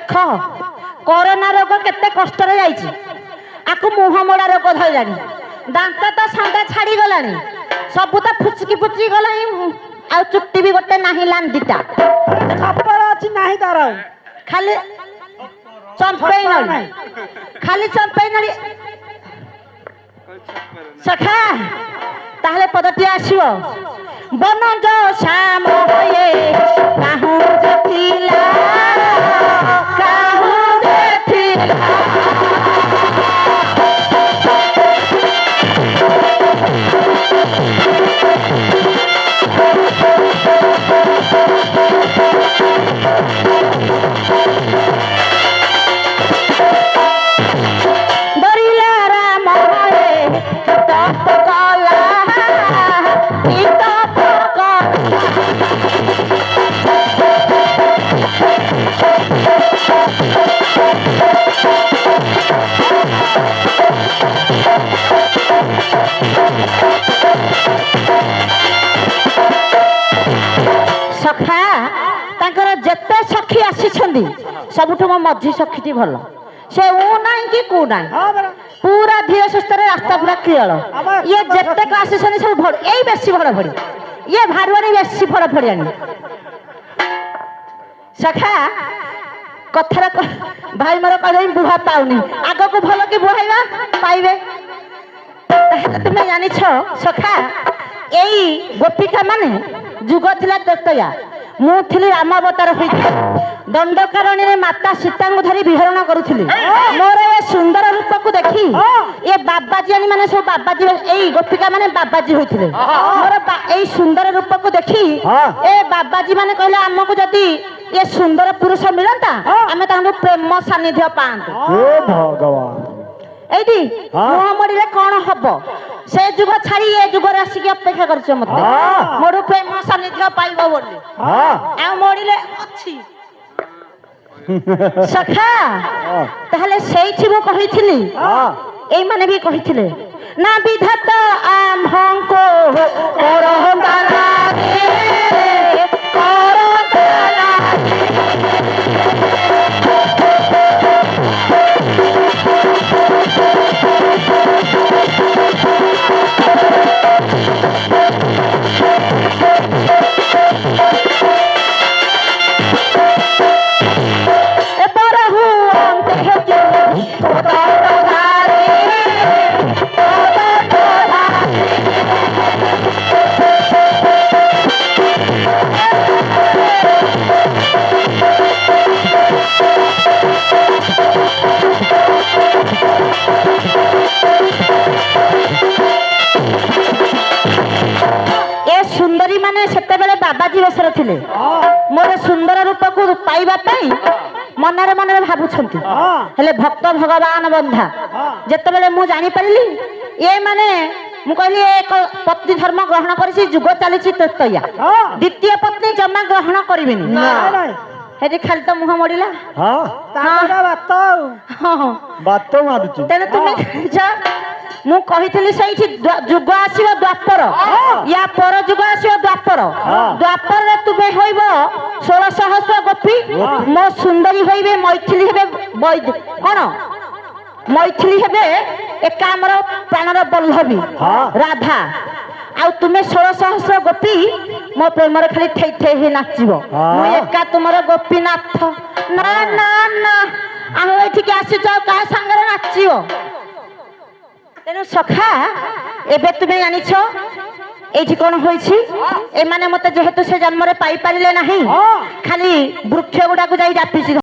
देख कोरोना रोग केते कष्ट रे जाईची आकु मुह मोड़ा रोग धइलानी दांत तो सांदा छाड़ी गलानी सब तो फुचकी फुचकी गलानी आ चुट्टी भी गोटे नाही लांदीटा खपर अछि नाही तार खाली चंपई नली खाली चंपई नली सखा ताहले पदटी आसीबो बन जो श्याम होए काहू जथिला काहू जथिला डरिला राम होए तप कला सखा तांकर जेते सखी आसीछंदी सबुठ मो मझी सखीटी भल से ऊ नाही कि कू नाही पूरा धीरे सुस्थ रास्ता पूरा क्लियर ये जेते का आसीछंदी सब भड़ एई बेसी भड़ भड़ी ये भारुआनी बेसी भड़ भड़ियानी सखा कथरा भाई मोर कहले बुहा पाउनी आगो को भलो कि बुहाइबा पाइबे तुमे जानि छ सखा एई गोपिका माने जुग थिला ततया मु थिली राम अवतार होइथि दंडकारण्य रे माता सीता को धरी विहरण करूथिली मोर ए सुंदर रूप को देखी ए बाबाजी आनी माने सब बाबाजी एई गोपिका माने बाबाजी होइथिले मोर एई सुंदर रूप को देखी ए बाबाजी माने कहले हमको जदी ये सुंदर पुरुष मिलंता हमें तांको प्रेम सानिध्य पांत हे भगवान एदी मुह मडिले कोन हबो से जुग छाड़ी ए जुग रे आसी के अपेक्षा करछ मते मोर प्रेम सानिध्य पाइबो बोली आ मडिले अछि सखा ताहले सेइछि मु कहिथिली एई माने भी कहिथिले ना विधाता आम्भको करहंदाना रे करहंदाना बाबाजी बेसर थिले मोर सुंदर रूप को पाइबा पई मनरे मनरे भाबुछंती हेले भक्त भगवान बंधा जते बेले मु जानि परिली ए माने मु कहली एक पत्नी धर्म ग्रहण करिसी जुग चलीची ततया द्वितीय पत्नी जमा ग्रहण करिबेनी हेदे खाली तो मुह मडिला हां तारा बात मारुची तेने तुमे जा मु कहितली सही जुग आसीबो द्वापर या पर जुग आसीबो द्वापर द्वापर रे तुमे होइबो 1600 गोपी मो सुंदरी होइबे मैथिली हेबे वैद कोन मैथिली हेबे एकामर प्राणर बल्लभी राधा आ तुमे 1600 गोपी मो प्रेम रे खाली ठै ठै हे नाचिबो मु एका तुमर गोपीनाथ ना ना ना आ एठी के आसी जाओ का संगरे नाचिबो तेनु सखा एबे तुमे जानि छ एठी कोन होइछि ए माने मते जेहेतु से जन्म रे पाई पारिले नाही खाली वृक्ष गुडा को जाई जापिछि